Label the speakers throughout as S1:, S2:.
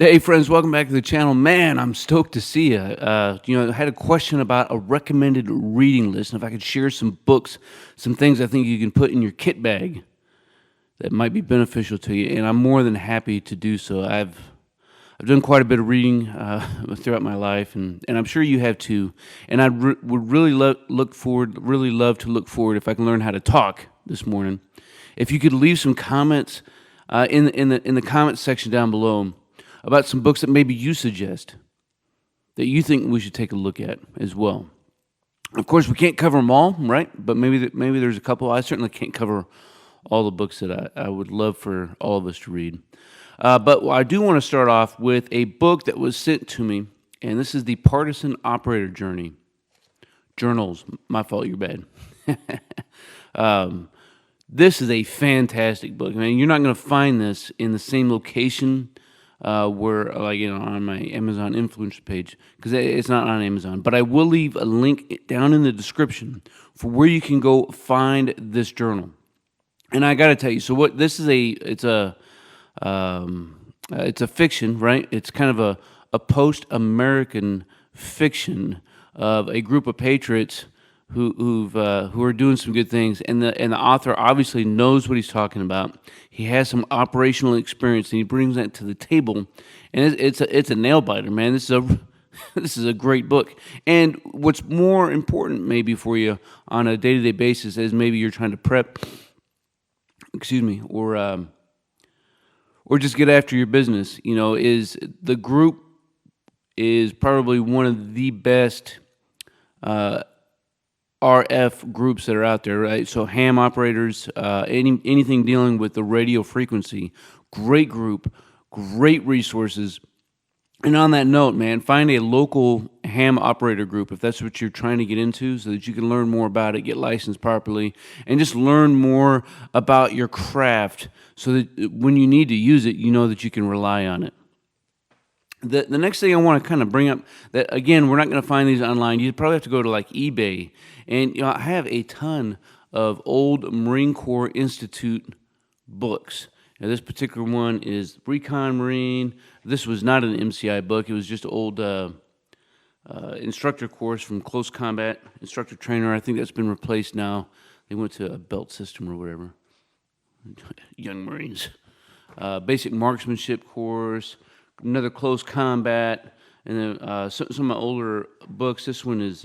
S1: Hey friends, welcome back to the channel. Man, I'm stoked to see you. I had a question about a recommended reading list, and if I could share some books, some things I think you can put in your kit bag that might be beneficial to you, and I'm more than happy to do so. I've done quite a bit of reading throughout my life, and I'm sure you have too. And would really love to look forward if I can learn how to talk this morning. If you could leave some comments in the comments section down below about some books that maybe you suggest that you think we should take a look at as well. Of course, we can't cover them all, right? But maybe there's a couple. I certainly can't cover all the books that I would love for all of us to read. But I do want to start off with a book that was sent to me, and this is The Partisan Operator Journey. Journals, my fault, you're bad. This is a fantastic book. I mean, you're not going to find this in the same location where, on my Amazon influencer page, because it's not on Amazon. But I will leave a link down in the description for where you can go find this journal. And I got to tell you, so what this is it's a fiction, right? It's kind of a post-American fiction of a group of patriots who are doing some good things, and the author obviously knows what he's talking about. He has some operational experience, and he brings that to the table, and it's a nail biter, man. This is a great book. And what's more important maybe for you on a day-to-day basis is maybe you're trying to prep, or just get after your business. Is the group is probably one of the best RF groups that are out there, right? So ham operators, anything dealing with the radio frequency, great group, great resources. And on that note, man, find a local ham operator group if that's what you're trying to get into, so that you can learn more about it, get licensed properly, and just learn more about your craft so that when you need to use it, you know that you can rely on it. The next thing I want to kind of bring up, that again, we're not going to find these online. You probably have to go to like eBay. And I have a ton of old Marine Corps Institute books. Now, this particular one is Recon Marine. This was not an MCI book. It was just an old instructor course from Close Combat Instructor Trainer. I think that's been replaced now. They went to a belt system or whatever. Young Marines. Basic marksmanship course. Another Close Combat. And then some of my older books. This one is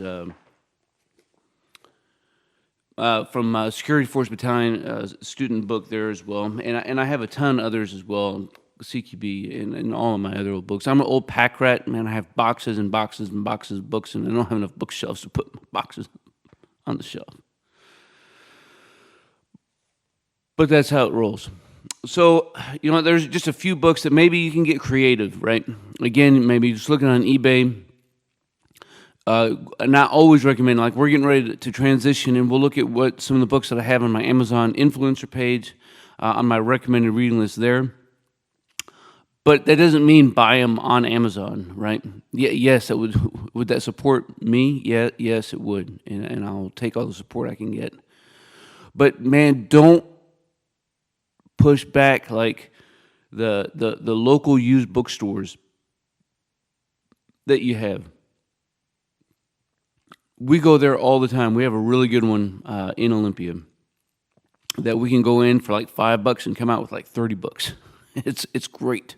S1: from Security Force Battalion, student book there as well. And I have a ton others as well, CQB and all of my other old books. I'm an old pack rat, man. I have boxes and boxes and boxes of books, and I don't have enough bookshelves to put boxes on the shelf. But that's how it rolls. So, there's just a few books that maybe you can get creative, right? Again, maybe just looking on eBay. Not always recommend, like we're getting ready to transition, and we'll look at what some of the books that I have on my Amazon influencer page, on my recommended reading list there. But that doesn't mean buy them on Amazon, right? Yes, that would that support me? Yeah, yes, it would, and I'll take all the support I can get. But man, don't push back like the local used bookstores that you have. We go there all the time. We have a really good one in Olympia that we can go in for like $5 and come out with like 30 books. It's great.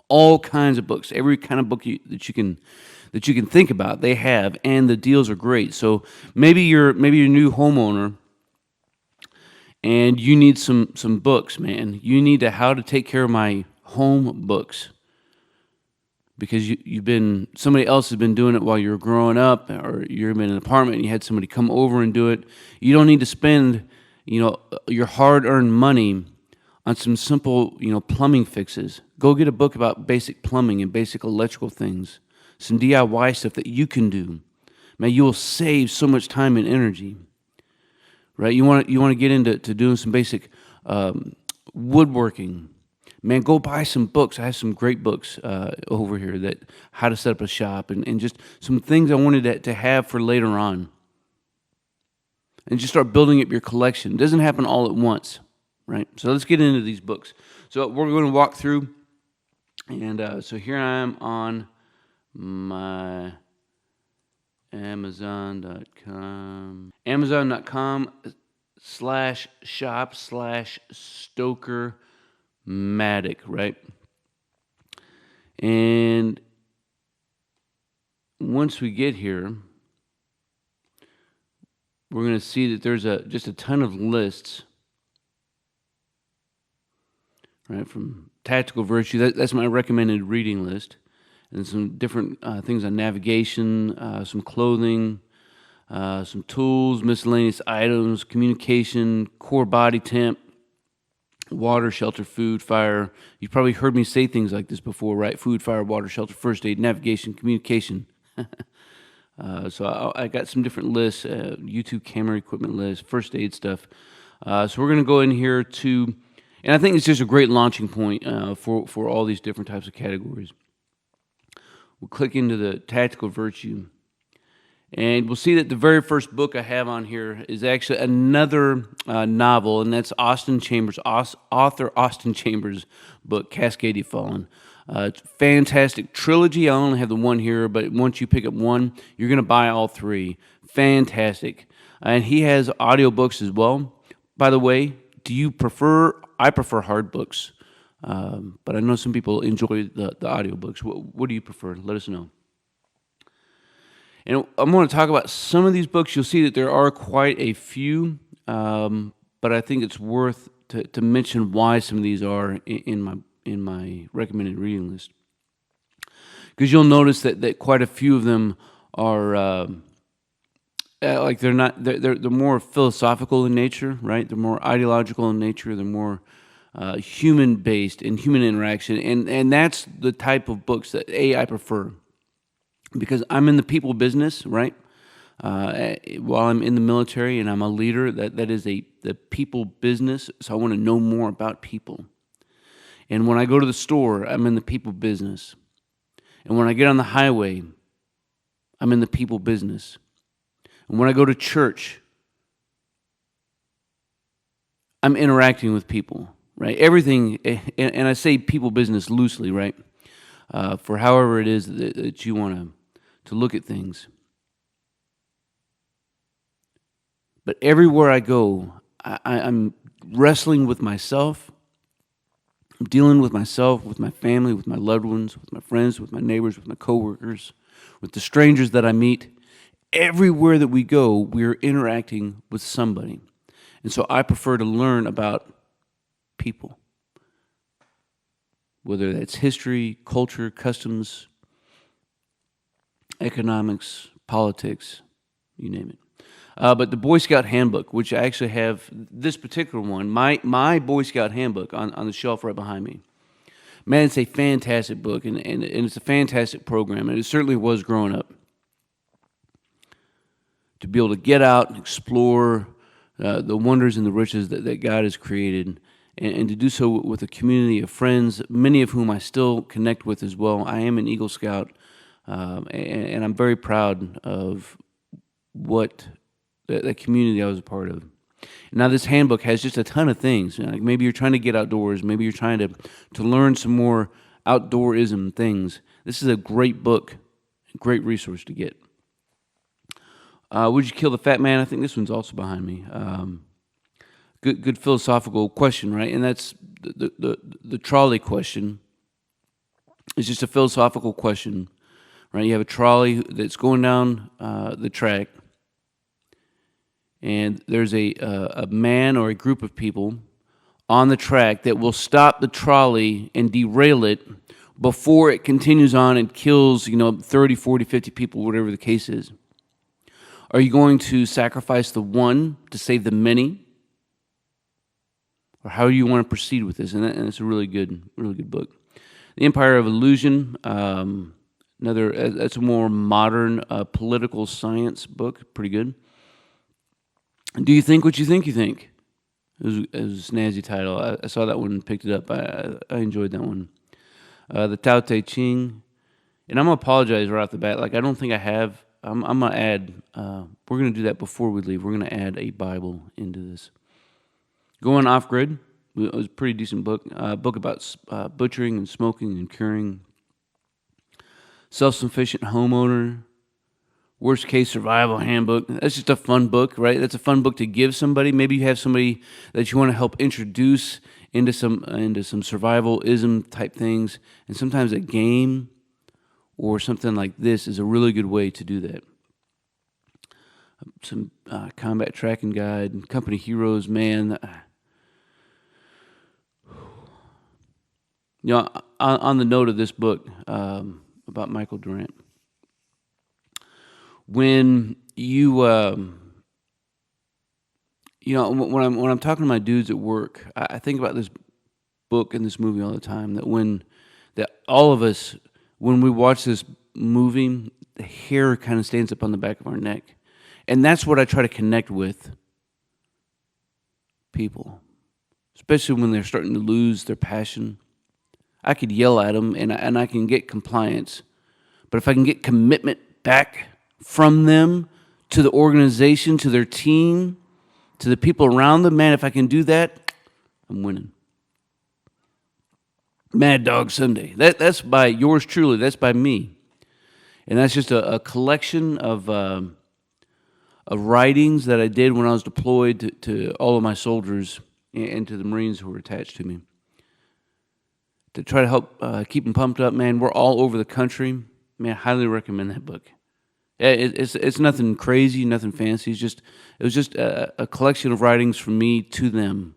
S1: All kinds of books, every kind of book that you can think about, they have, and the deals are great. So maybe you're a new homeowner and you need some books, man. You need How to Take Care of My Home books. Because somebody else has been doing it while you were growing up, or you're in an apartment and you had somebody come over and do it. You don't need to spend, your hard-earned money on some simple, plumbing fixes. Go get a book about basic plumbing and basic electrical things, some DIY stuff that you can do. Man, you will save so much time and energy, right? You want to get into doing some basic woodworking. Man, go buy some books. I have some great books over here that how to set up a shop and just some things I wanted to have for later on. And just start building up your collection. It doesn't happen all at once, right? So let's get into these books. So we're going to walk through And so here I am on my Amazon.com slash shop slash Stoker Matic, right? And once we get here, we're going to see that there's just a ton of lists, right? From Tactical Virtue, that's my recommended reading list, and some different things on navigation, some clothing, some tools, miscellaneous items, communication, core body temp, water, shelter, food, fire. You've probably heard me say things like this before, right? Food, fire, water, shelter, first aid, navigation, communication. So I got some different lists, YouTube camera equipment list, first aid stuff. So we're going to go in here to, and I think it's just a great launching point for all these different types of categories. We'll click into the Tactical Virtue, and we'll see that the very first book I have on here is actually another novel, and that's author Austin Chambers' book, Cascadia Fallen. It's a fantastic trilogy. I only have the one here, but once you pick up one, you're going to buy all three. Fantastic. And he has audiobooks as well. By the way, I prefer hard books, but I know some people enjoy the audiobooks. What do you prefer? Let us know. And I'm going to talk about some of these books. You'll see that there are quite a few, but I think it's worth to mention why some of these are in my recommended reading list. Because you'll notice that quite a few of them are like they're more philosophical in nature, right? They're more ideological in nature. They're more human based in human interaction, and that's the type of books that I prefer. Because I'm in the people business, right? While I'm in the military and I'm a leader, that is the people business. So I want to know more about people. And when I go to the store, I'm in the people business. And when I get on the highway, I'm in the people business. And when I go to church, I'm interacting with people, right? Everything, and I say people business loosely, right? For however it is that you want to look at things. But everywhere I go, I'm wrestling with myself. I'm dealing with myself, with my family, with my loved ones, with my friends, with my neighbors, with my coworkers, with the strangers that I meet. Everywhere that we go, we're interacting with somebody. And so I prefer to learn about people, whether that's history, culture, customs, economics, politics, you name it. But the Boy Scout Handbook, which I actually have this particular one, my Boy Scout Handbook on the shelf right behind me. Man, it's a fantastic book, and it's a fantastic program, and it certainly was growing up. To be able to get out and explore the wonders and the riches that God has created, and to do so with a community of friends, many of whom I still connect with as well. I am an Eagle Scout, and I'm very proud of what the community I was a part of. Now, this handbook has just a ton of things. Like maybe you're trying to get outdoors. Maybe you're trying to learn some more outdoorism things. This is a great book, a great resource to get. Would you kill the fat man? I think this one's also behind me. Good philosophical question, right? And that's the trolley question. It's just a philosophical question, right? You have a trolley that's going down the track, and there's a man or a group of people on the track that will stop the trolley and derail it before it continues on and kills, 30, 40, 50 people, whatever the case is. Are you going to sacrifice the one to save the many? Or how do you want to proceed with this? And it's a really good book. The Empire of Illusion, that's a more modern political science book, pretty good. Do you think what you think you think? It was a snazzy title. I saw that one and picked it up. I enjoyed that one. The Tao Te Ching. And I'm going to apologize right off the bat. Like, I don't think I have. I'm going to add, we're going to do that before we leave. We're going to add a Bible into this. Going off-grid, It was a pretty decent book. Book about butchering and smoking and curing. Self-Sufficient Homeowner. Worst Case Survival Handbook. That's just a fun book, right? That's a fun book to give somebody. Maybe you have somebody that you want to help introduce into some survivalism type things, and sometimes a game or something like this is a really good way to do that. Some combat tracking guide, company heroes, man. On the note of this book about Michael Durant, when when I'm talking to my dudes at work, I think about this book and this movie all the time. That all of us, when we watch this movie, the hair kind of stands up on the back of our neck, and that's what I try to connect with people, especially when they're starting to lose their passion. I could yell at them, and I can get compliance, but if I can get commitment back from them to the organization, to their team, to the people around them, man, if I can do that, I'm winning. Mad Dog Sunday. That's by yours truly. That's by me. And that's just a collection of writings that I did when I was deployed to all of my soldiers and to the Marines who were attached to me, to try to help keep them pumped up. Man, we're all over the country. Man, I highly recommend that book. It's nothing crazy, nothing fancy. It was just a collection of writings from me to them.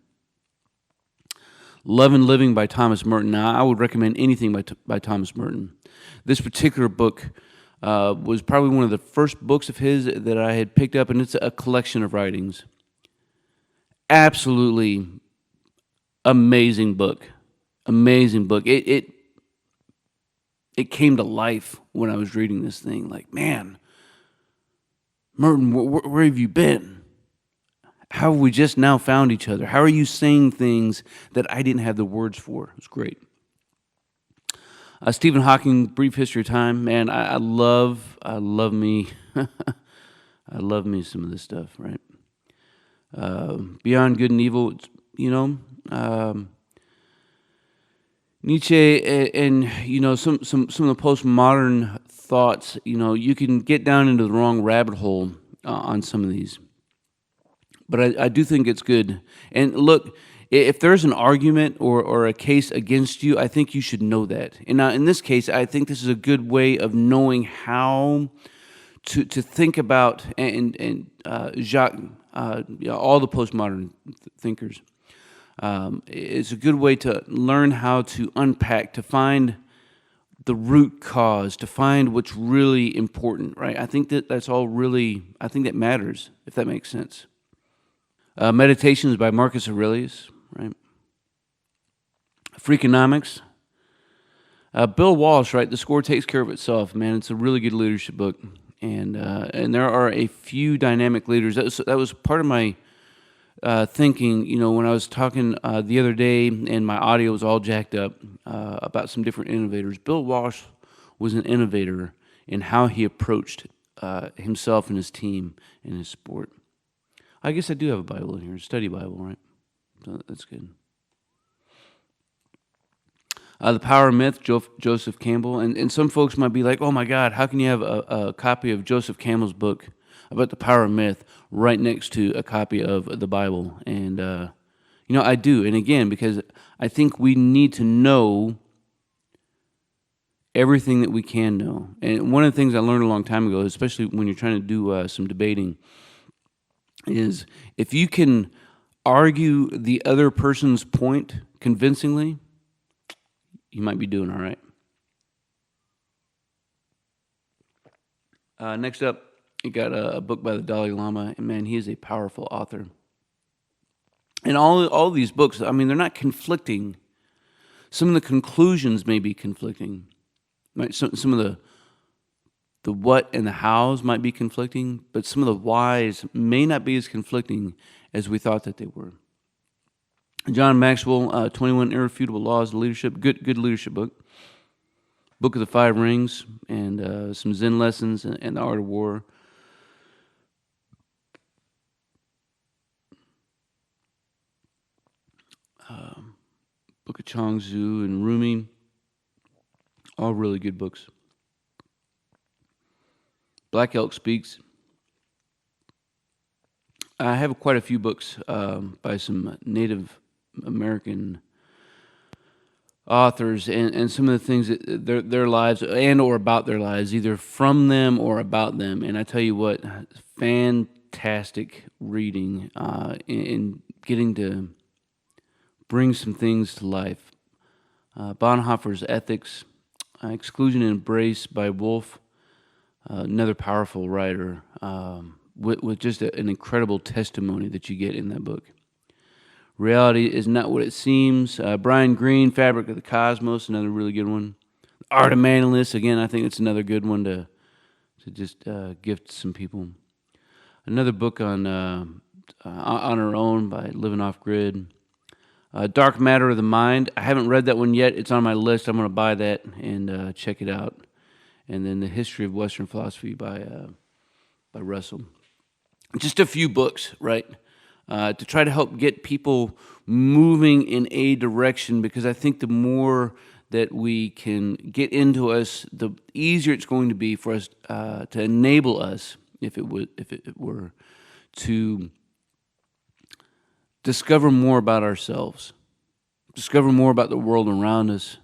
S1: Love and Living by Thomas Merton. Now, I would recommend anything by Thomas Merton. This particular book was probably one of the first books of his that I had picked up, and it's a collection of writings. Absolutely amazing book. Amazing book. It came to life when I was reading this thing. Like, man, Merton, where have you been? How have we just now found each other? How are you saying things that I didn't have the words for? It was great. Stephen Hawking, Brief History of Time. Man, I love me. I love me some of this stuff, right? Beyond Good and Evil, Nietzsche and some of the postmodern thoughts. You can get down into the wrong rabbit hole on some of these. But I do think it's good. And look, if there's an argument or a case against you, I think you should know that. And now, in this case, I think this is a good way of knowing how to think about and Jacques, all the postmodern thinkers. It's a good way to learn how to unpack, to find the root cause, to find what's really important, right? I think that's all really, I think that matters, if that makes sense. Meditations by Marcus Aurelius, right? Freakonomics. Bill Walsh, right? The Score Takes Care of Itself, man. It's a really good leadership book, and there are a few dynamic leaders. That was part of my thinking. When I was talking the other day, and my audio was all jacked up about some different innovators. Bill Walsh was an innovator in how he approached himself and his team in his sport. I guess I do have a Bible in here, a study Bible, right? So that's good. The Power of Myth, Joseph Campbell. And some folks might be like, oh my God, how can you have a copy of Joseph Campbell's book about the power of myth right next to a copy of the Bible? And, I do. And again, because I think we need to know everything that we can know. And one of the things I learned a long time ago, especially when you're trying to do some debating, is if you can argue the other person's point convincingly, you might be doing all right. Next up, you got a book by the Dalai Lama, and man, he is a powerful author. And all these books, I mean, they're not conflicting. Some of the conclusions may be conflicting. Right? Some of the what and the hows might be conflicting, but some of the whys may not be as conflicting as we thought that they were. John Maxwell, 21 Irrefutable Laws of Leadership, good leadership book. Book of the Five Rings, and some Zen lessons and the Art of War. Book of Chuang-Tzu and Rumi. All really good books. Black Elk Speaks. I have quite a few books by some Native American authors, and some of the things that their lives and or about their lives, either from them or about them. And I tell you what, fantastic reading in getting to bring some things to life. Bonhoeffer's Ethics, Exclusion and Embrace by Wolf, another powerful writer with just an incredible testimony that you get in that book. Reality is Not What It Seems. Brian Greene, Fabric of the Cosmos, another really good one. Art of Manliness, again, I think it's another good one to just gift some people. Another book on Our Own by Living Off Grid. Dark Matter of the Mind. I haven't read that one yet. It's on my list. I'm going to buy that and check it out. And then The History of Western Philosophy by Russell. Just a few books, right? To try to help get people moving in a direction, because I think the more that we can get into us, the easier it's going to be for us to enable us, if it were, to discover more about ourselves, discover more about the world around us,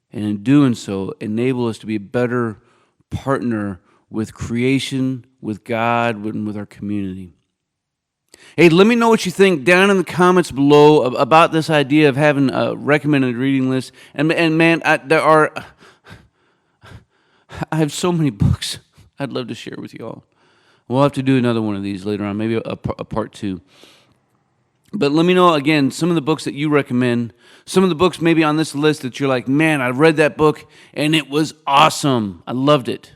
S1: and in doing so, enable us to be a better partner with creation, with God, and with our community. Hey, let me know what you think down in the comments below about this idea of having a recommended reading list. And man, I have so many books I'd love to share with you all. We'll have to do another one of these later on, maybe a part 2. But let me know, again, some of the books that you recommend, some of the books maybe on this list that you're like, man, I read that book and it was awesome. I loved it.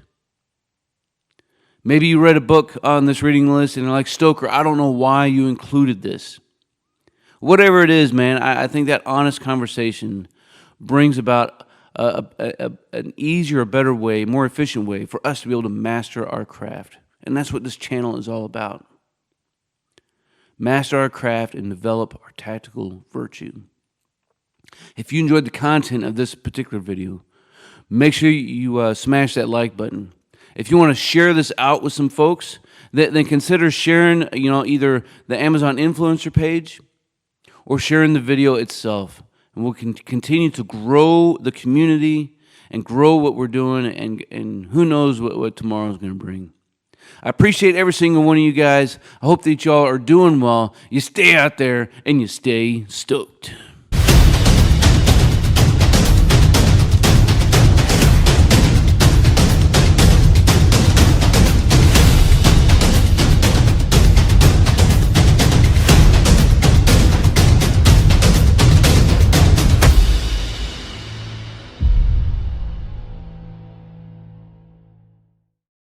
S1: Maybe you read a book on this reading list and you're like, Stoker, I don't know why you included this. Whatever it is, man, I think that honest conversation brings about an easier, better way, more efficient way for us to be able to master our craft. And that's what this channel is all about. Master our craft and develop our tactical virtue. If you enjoyed the content of this particular video, make sure you smash that like button. If you want to share this out with some folks, then consider sharing, either the Amazon influencer page or sharing the video itself. And we'll continue to grow the community and grow what we're doing, and who knows what tomorrow's going to bring. I appreciate every single one of you guys. I hope that y'all are doing well. You stay out there and you stay stoked.